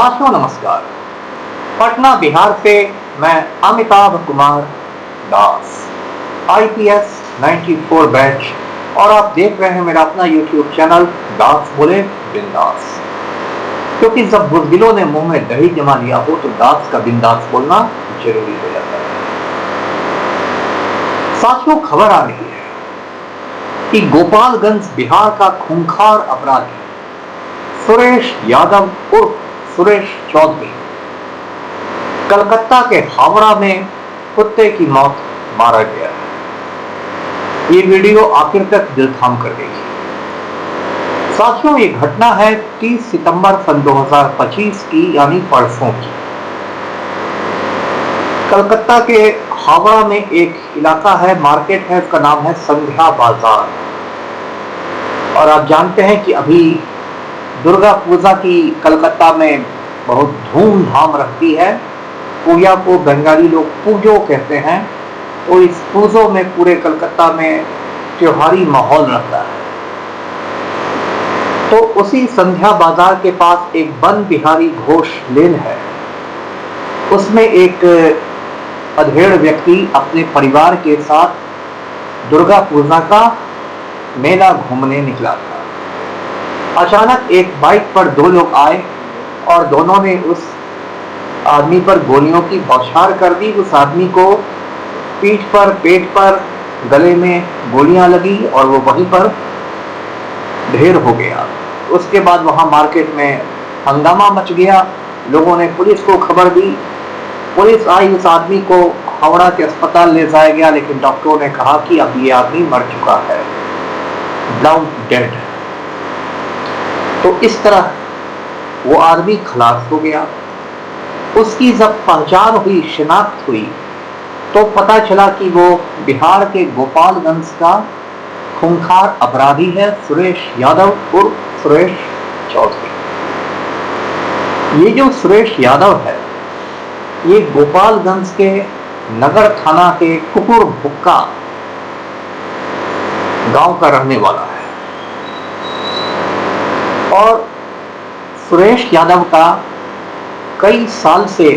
साथियों नमस्कार। पटना बिहार से मैं अमिताभ कुमार दास, IPS 94 बैच, और आप देख रहे हैं मेरा अपना YouTube चैनल दास बोले बिंदास। क्योंकि जब बुज़दिलों ने मुंह में दही जमा लिया हो तो दास का बिंदास बोलना जरूरी हो जाता है। साथियों, खबर आ रही है कि गोपालगंज बिहार का खूंखार अपराधी सुरेश यादव उर्फ सुरेश चौधरी कलकत्ता के हावड़ा में कुत्ते की मौत मारा गया है। ये वीडियो आखिर तक दिल थाम कर देगी। साथियों, ये घटना है 30 सितंबर सन 2025 की, यानी परसों की। कलकत्ता के हावड़ा में एक इलाका है, मार्केट है, उसका नाम है संध्या बाजार। और आप जानते हैं कि अभी दुर्गा पूजा की कलकत्ता में बहुत धूमधाम रखती है। पूजा को बंगाली लोग पूजो कहते हैं, तो इस पूजो में पूरे कलकत्ता में त्योहारी माहौल रहता है। तो उसी संध्या बाजार के पास एक वन बिहारी घोष लेन है। उसमें एक अधेड़ व्यक्ति अपने परिवार के साथ दुर्गा पूजा का मेला घूमने निकला था। अचानक एक बाइक पर दो लोग आए और दोनों ने उस आदमी पर गोलियों की बौछार कर दी। उस आदमी को पीठ पर, पेट पर, गले में गोलियां लगी और वो वहीं पर ढेर हो गया। उसके बाद वहां मार्केट में हंगामा मच गया। लोगों ने पुलिस को खबर दी। पुलिस आई, उस आदमी को हावड़ा के अस्पताल ले जाया गया, लेकिन डॉक्टरों ने कहा कि अब ये आदमी मर चुका है, ब्लाउड डेड। तो इस तरह वो आदमी खलास हो गया। उसकी जब पहचान हुई, शिनाख्त हुई, तो पता चला कि वो बिहार के गोपालगंज का खूंखार अपराधी है, सुरेश यादव उर्फ सुरेश चौधरी। ये जो सुरेश यादव है, ये गोपालगंज के नगर थाना के कुकुर भुक्का गांव का रहने वाला है। और सुरेश यादव का कई साल से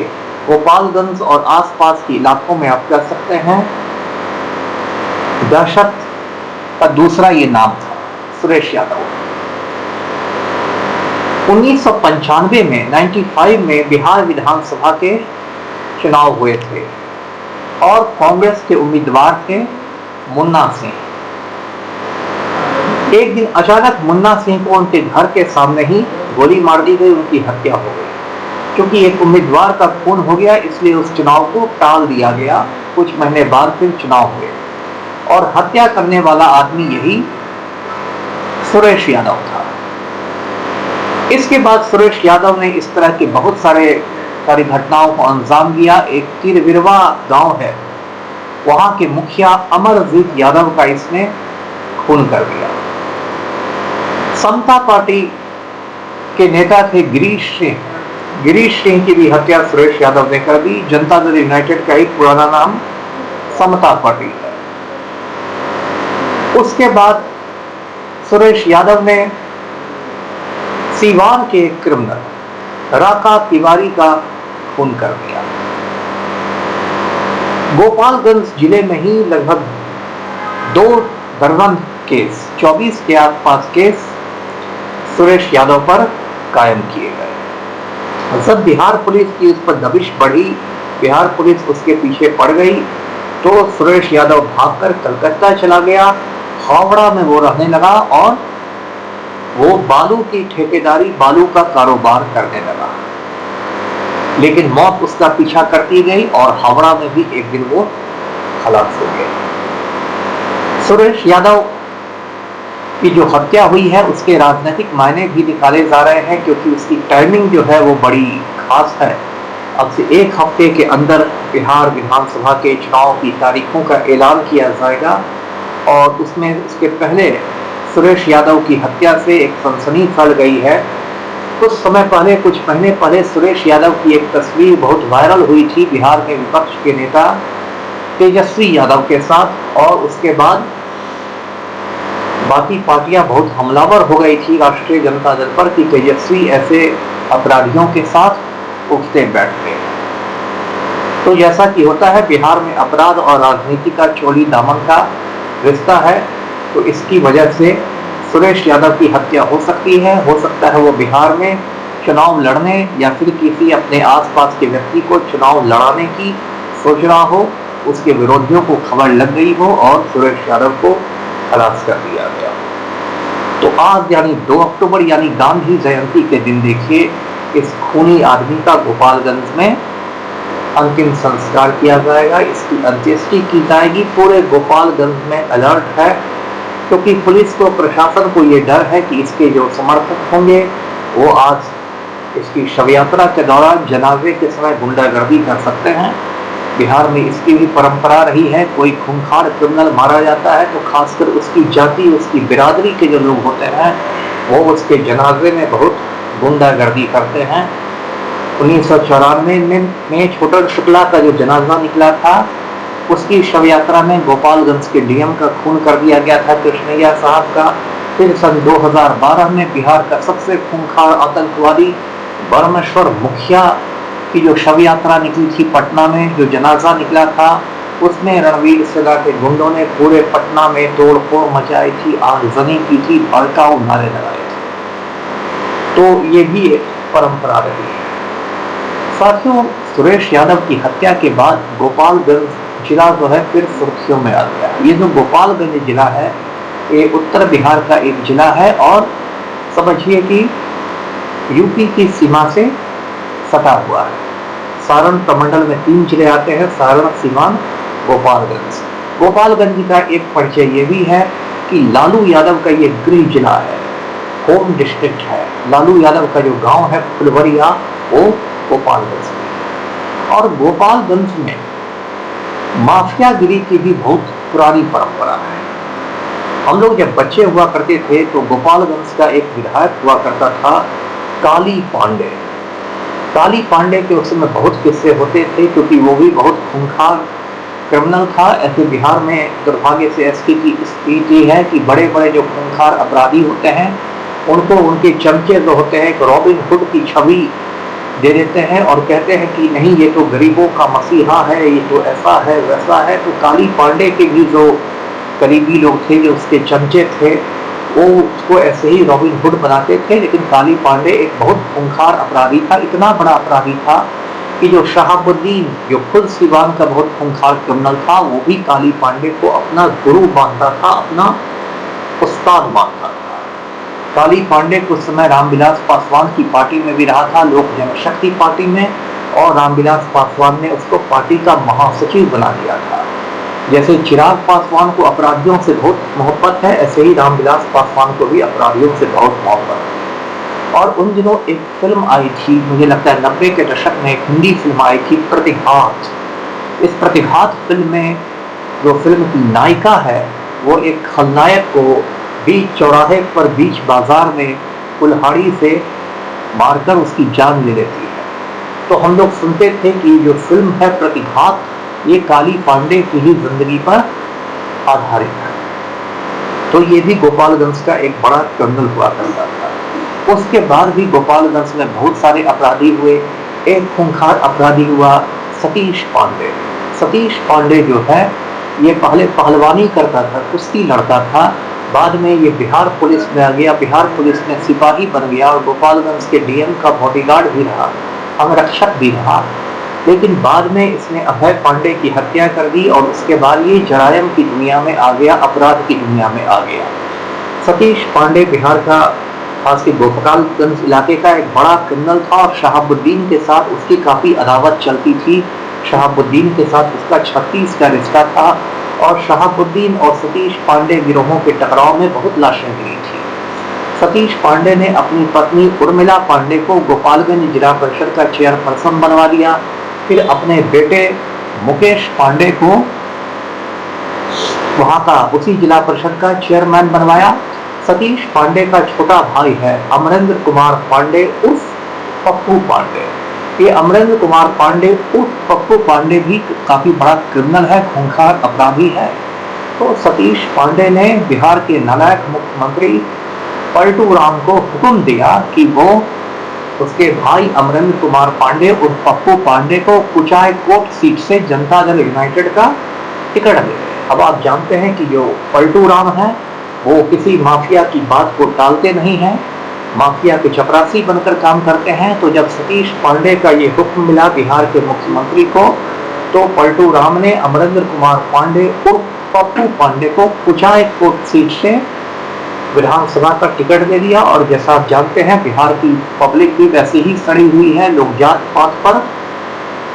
गोपालगंज और आसपास के इलाकों में, आप कह सकते हैं, दहशत का दूसरा ये नाम था, सुरेश यादव। 1995 में 95 में बिहार विधानसभा के चुनाव हुए थे और कांग्रेस के उम्मीदवार थे मुन्ना सिंह। एक दिन अचानक मुन्ना सिंह को उनके घर के सामने ही गोली मार दी गई, उनकी हत्या हो गई। क्योंकि एक उम्मीदवार का खून हो गया, इसलिए उस चुनाव को टाल दिया गया। कुछ महीने बाद फिर चुनाव हुए और हत्या करने वाला आदमी यही सुरेश यादव था। इसके बाद सुरेश यादव ने इस तरह की बहुत सारी घटनाओं को अंजाम दिया। एक तिरविरवा गांव है, वहां के मुखिया अमरजीत यादव का इसने खून कर दिया। समता पार्टी के नेता थे गिरीश सिंह की भी हत्या सुरेश यादव ने कर दी। जनता दल यूनाइटेड का एक पुराना नाम समता पार्टी है। उसके बाद सुरेश यादव ने सीवान के क्रिमिनल राका तिवारी का खून कर दिया। गोपालगंज जिले में ही लगभग 2 दर्जन केस, 24 के आसपास केस सुरेश यादव पर कायम किए गए। जब बिहार पुलिस की उस पर दबिश बढ़ी, बिहार पुलिस उसके पीछे पड़ गई, तो सुरेश यादव भागकर कलकत्ता चला गया। हावड़ा में वो रहने लगा और वो बालू की ठेकेदारी, बालू का कारोबार करने लगा। लेकिन मौत उसका पीछा करती गई और हावड़ा में भी एक दिन वो खलास हो गया। सुरेश यादव की जो हत्या हुई है, उसके राजनीतिक मायने भी निकाले जा रहे हैं, क्योंकि उसकी टाइमिंग जो है वो बड़ी खास है। अब से 1 हफ्ते के अंदर बिहार विधानसभा के चुनाव की तारीखों का ऐलान किया जाएगा और उसमें उसके पहले सुरेश यादव की हत्या से एक सनसनी फैल गई है। कुछ समय पहले, कुछ महीने पहले सुरेश यादव की एक तस्वीर बहुत वायरल हुई थी बिहार के विपक्ष के नेता तेजस्वी यादव के साथ, और उसके बाद बाकी पार्टियां बहुत हमलावर हो गई थी राष्ट्रीय जनता दल पर कि तेजस्वी ऐसे अपराधियों के साथ उठते बैठते हैं। तो जैसा कि होता है बिहार में अपराध और राजनीति का चोली दामन का रिश्ता है, तो इसकी वजह से सुरेश यादव की हत्या हो सकती है। हो सकता है वो बिहार में चुनाव लड़ने या फिर किसी अपने आसपास के व्यक्ति को चुनाव लड़ाने की सोच रहा हो, उसके विरोधियों को खबर लग गई हो और सुरेश यादव को खलास कर दिया गया। तो आज यानी 2 अक्टूबर यानी गांधी जयंती के दिन देखिए इस खूनी आदमी का गोपालगंज में अंतिम संस्कार किया जाएगा, इसकी अंत्येष्टि की जाएगी। पूरे गोपालगंज में अलर्ट है, क्योंकि पुलिस को, प्रशासन को ये डर है कि इसके जो समर्थक होंगे वो आज इसकी शव यात्रा के दौरान जनाजे के समय गुंडागर्दी कर सकते हैं। बिहार में इसकी भी परंपरा रही है, कोई खूंखार क्रिमिनल मारा जाता है तो खासकर उसकी जाति, उसकी बिरादरी के जो लोग होते हैं वो उसके जनाजे में बहुत गुंडागर्दी करते हैं। 1994 में छोटा शुक्ला का जो जनाजा निकला था, उसकी शव यात्रा में गोपालगंज के डीएम का खून कर दिया गया था, कृष्णैया साहब का। फिर सन 2012 में बिहार का सबसे खूंखार आतंकवादी बरमेश्वर मुखिया की जो शव यात्रा निकली थी पटना में, जो जनाजा निकला था, उसमें रणवीर सेना के गुंडों ने पूरे पटना में तोड़फोड़ मचाई थी, आगजनी की थी, भड़काऊ नारे लगाए थे। तो ये भी एक परंपरा रही है। साथियों, सुरेश यादव की हत्या के बाद गोपालगंज जिला जो है फिर सुर्खियों में आ गया। ये जो गोपालगंज जिला है ये उत्तर बिहार का एक जिला है और समझिए कि यूपी की सीमा से सटा हुआ है। सारण प्रमंडल में 3 जिले आते हैं, सारण, सीवान, गोपालगंज। गोपालगंज का एक परिचय ये भी है कि लालू यादव का ये गृह जिला है, होम डिस्ट्रिक्ट है। लालू यादव का जो गांव है फुलवरिया, वो गोपालगंज में। और गोपालगंज में माफियागिरी की भी बहुत पुरानी परंपरा है। हम लोग जब बच्चे हुआ करते थे तो गोपालगंज का एक विधायक हुआ करता था, काली पांडे। काली पांडे के उस समय बहुत किस्से होते थे, क्योंकि वो भी बहुत खूंखार क्रिमिनल था। ऐसे बिहार में दुर्भाग्य से ऐसी की स्थिति है कि बड़े बड़े जो खूंखार अपराधी होते हैं उनको उनके चमचे जो होते हैं एक रॉबिन हुड की छवि दे देते हैं और कहते हैं कि नहीं ये तो गरीबों का मसीहा है, ये तो ऐसा है वैसा है। तो काली पांडे के भी जो करीबी लोग थे, जो उसके चमचे थे, वो उसको ऐसे ही रॉबिन हुड बनाते थे। लेकिन काली पांडे एक बहुत खूंखार अपराधी था, इतना बड़ा अपराधी था कि जो शहाबुद्दीन, जो खुद सीवान का बहुत खूंखार क्रिमिनल था, वो भी काली पांडे को अपना गुरु मानता था, अपना उस्ताद मानता था। काली पांडे कुछ समय रामविलास पासवान की पार्टी में भी रहा था, लोक जनशक्ति पार्टी में, और रामविलास पासवान ने उसको पार्टी का महासचिव बना दिया था। जैसे चिराग पासवान को अपराधियों से बहुत मोहब्बत है, ऐसे ही रामविलास पासवान को भी अपराधियों से बहुत मोहब्बत है। और उन दिनों एक फिल्म आई थी, मुझे लगता है 90 के दशक में, एक हिंदी फिल्म आई थी, प्रतिघात। इस प्रतिघात फिल्म में जो फिल्म की नायिका है वो एक खलनायक को बीच चौराहे पर, बीच बाजार में कुल्हाड़ी से मारकर उसकी जान ले लेती है। तो हम लोग सुनते थे कि जो फिल्म है प्रतिघात, ये काली पांडे की ही जिंदगी पर आधारित है। तो ये भी गोपालगंज का एक बड़ा क्रिमिनल हुआ करता था। उसके बाद भी गोपालगंज में बहुत सारे अपराधी हुए। एक खूंखार अपराधी हुआ सतीश पांडे। सतीश पांडे जो है ये पहले पहलवानी करता था, कुश्ती लड़ता था, बाद में ये बिहार पुलिस में आ गया, बिहार पुलिस में सिपाही बन गया और गोपालगंज के डीएम का बॉडीगार्ड भी रहा, अंगरक्षक भी रहा। लेकिन बाद में इसने अभय पांडे की हत्या कर दी और उसके बाद ये जरायम की दुनिया में आ गया, अपराध की दुनिया में आ गया। सतीश पांडे बिहार का, खासकर गोपालगंज इलाके का एक बड़ा क्रिमिनल था और शहाबुद्दीन के साथ उसकी काफी अदावत चलती थी। शहाबुद्दीन के साथ उसका 36 का रिश्ता था और शहाबुद्दीन और सतीश पांडे गिरोहों के टकराव में बहुत लाशें गिरी थी। सतीश पांडे ने अपनी पत्नी उर्मिला पांडे को गोपालगंज जिला परिषद का चेयरपर्सन बनवा दिया। फिर अपने बेटे मुकेश पांडे को वहां का उसी जिला परिषद का चेयरमैन बनवाया। सतीश पांडे का छोटा भाई है अमरेंद्र कुमार पांडे उर्फ पप्पू पांडे। ये अमरेंद्र कुमार पांडे उर्फ पप्पू पांडे भी काफी बड़ा क्रिमिनल है, खूंखार अपराधी है। तो सतीश पांडे ने बिहार के नालायक मुख्यमंत्री पलटू राम को हुक्म दिया कि वो उसके भाई अमरेंद्र कुमार पांडे और पप्पू पांडे को कुचायकोट सीट से जनता दल यूनाइटेड का टिकट मिले। अब आप जानते हैं कि जो पलटू राम है वो किसी माफिया की बात को टालते नहीं हैं, माफिया के चपरासी बनकर काम करते हैं। तो जब सतीश पांडे का ये हुक्म मिला बिहार के मुख्यमंत्री को, तो पलटू राम ने अमरेंद्र कुमार पांडे और पप्पू पांडे को कुचायकोट सीट से विधानसभा का टिकट दे दिया। और जैसा आप जानते हैं बिहार की पब्लिक भी वैसे ही सड़ी हुई है, लोग जात पात पर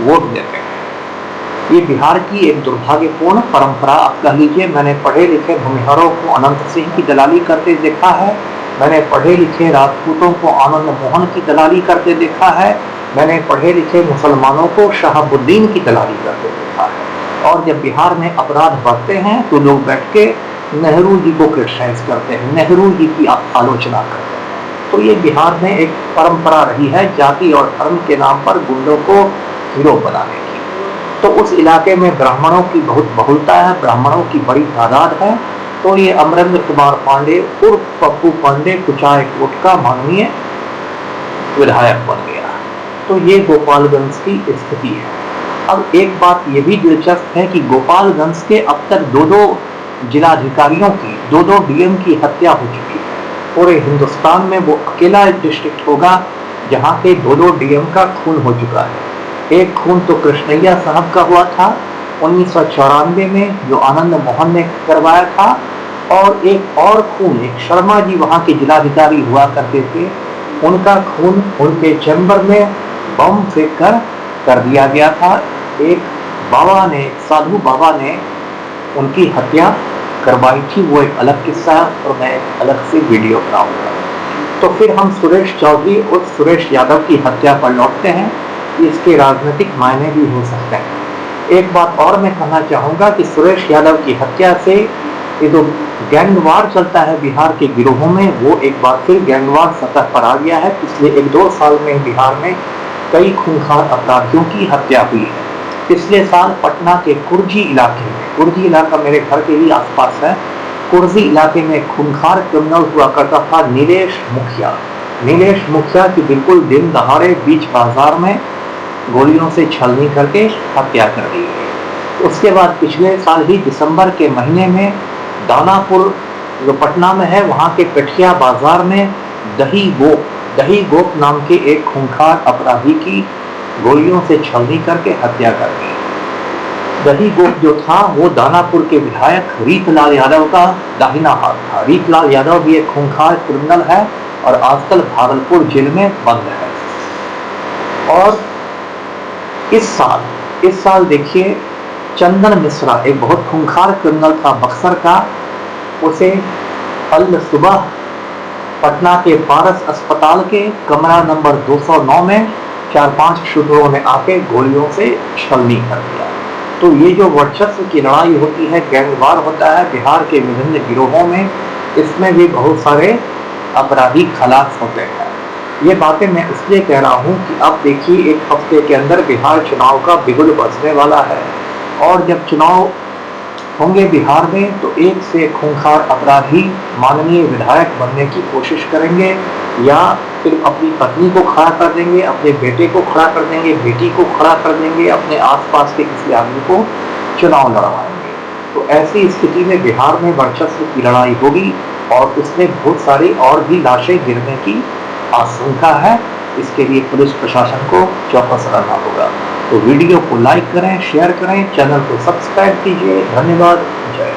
वोट देते हैं। ये बिहार की एक दुर्भाग्यपूर्ण परंपरा आप कह लीजिए। मैंने पढ़े लिखे भूमिहारों को अनंत सिंह की दलाली करते देखा है, मैंने पढ़े लिखे राजपूतों को आनंद मोहन की दलाली करते देखा है, मैंने पढ़े लिखे मुसलमानों को शहाबुद्दीन की दलाली करते देखा है। और जब बिहार में अपराध बढ़ते हैं तो लोग बैठ के नेहरू जी को क्रिटिसाइज करते हैं, नेहरू जी की आलोचना करते हैं। तो ये बिहार में एक परंपरा रही है जाति और धर्म के नाम पर गुंडों को हीरो बनाने की। तो उस इलाके में ब्राह्मणों की बहुत बहुलता है, ब्राह्मणों की बड़ी तादाद है। तो ये अमरेंद्र कुमार पांडे और पप्पू पांडे कुचायकोट का माननीय विधायक बन गया। तो ये गोपालगंज की स्थिति है। अब एक बात ये भी दिलचस्प है कि गोपालगंज के अब तक दो जिलाधिकारियों की, दो डीएम की हत्या हो चुकी है। पूरे हिंदुस्तान में वो अकेला डिस्ट्रिक्ट होगा जहाँ के दो डीएम का खून हो चुका है। एक खून तो कृष्णैया साहब का हुआ था 1994 में, जो आनंद मोहन ने करवाया था, और एक और खून, एक शर्मा जी वहाँ के जिलाधिकारी हुआ करते थे, उनका खून उनके चैम्बर में बम फेंक कर दिया गया था। एक बाबा ने, साधु बाबा ने उनकी हत्या करवाई थी। वो एक अलग किस्सा है और मैं एक अलग से वीडियो बनाऊंगा। तो फिर हम सुरेश चौधरी और सुरेश यादव की हत्या पर लौटते हैं। इसके राजनीतिक मायने भी हो सकते हैं। एक बात और मैं कहना चाहूँगा कि सुरेश यादव की हत्या से ये जो गैंगवार चलता है बिहार के गिरोहों में, वो एक बार फिर गैंगवार सतह पर आ गया है। पिछले 1-2 साल में बिहार में कई खूंखार अपराधियों की हत्या हुई है। पिछले साल पटना के कुर्जी इलाके में, कुर्जी इलाका मेरे घर के ही आसपास है, कुर्जी इलाके में खूंखार क्रिमिनल हुआ करता था नीलेश मुखिया। नीलेश मुखिया की बिल्कुल दिन दहाड़े बीच बाजार में गोलियों से छलनी करके हत्या कर दी गई। उसके बाद पिछले साल ही दिसंबर के महीने में दानापुर जो पटना में है, वहाँ के पेठिया बाजार में दही गोप नाम के एक खूंखार अपराधी की गोलियों से छलनी करके हत्या कर दी। दही गोप जो था वो दानापुर के विधायक रीतलाल यादव का दाहिना हाथ था। रीतलाल यादव भी एक खूंखार क्रिमिनल है और आजकल भागलपुर जेल में बंद है। और इस साल देखिए चंदन मिश्रा एक बहुत खूंखार क्रिमिनल था बक्सर का, उसे कल सुबह पटना के पारस अस्पताल के कमरा नंबर 209 में 4-5 शूटरों ने आके गोलियों से छलनी कर दिया। तो ये जो वर्चस्व की लड़ाई होती है, गैंगवार होता है बिहार के विभिन्न गिरोहों में, इसमें भी बहुत सारे अपराधी खलास होते हैं। ये बातें मैं इसलिए कह रहा हूँ कि अब देखिए 1 हफ्ते के अंदर बिहार चुनाव का बिगुल बजने वाला है। और जब चुनाव होंगे बिहार में तो एक से खूंखार अपराधी माननीय विधायक बनने की कोशिश करेंगे, या फिर अपनी पत्नी को खड़ा कर देंगे, अपने बेटे को खड़ा कर देंगे, बेटी को खड़ा कर देंगे, अपने आसपास के किसी आदमी को चुनाव लड़वाएंगे। तो ऐसी स्थिति में बिहार में वर्चस्व की लड़ाई होगी और उसमें बहुत सारी और भी लाशें गिरने की आशंका है। इसके लिए पुलिस प्रशासन को चौकस रहना होगा। तो वीडियो को लाइक करें, शेयर करें, चैनल को सब्सक्राइब कीजिए। धन्यवाद। जय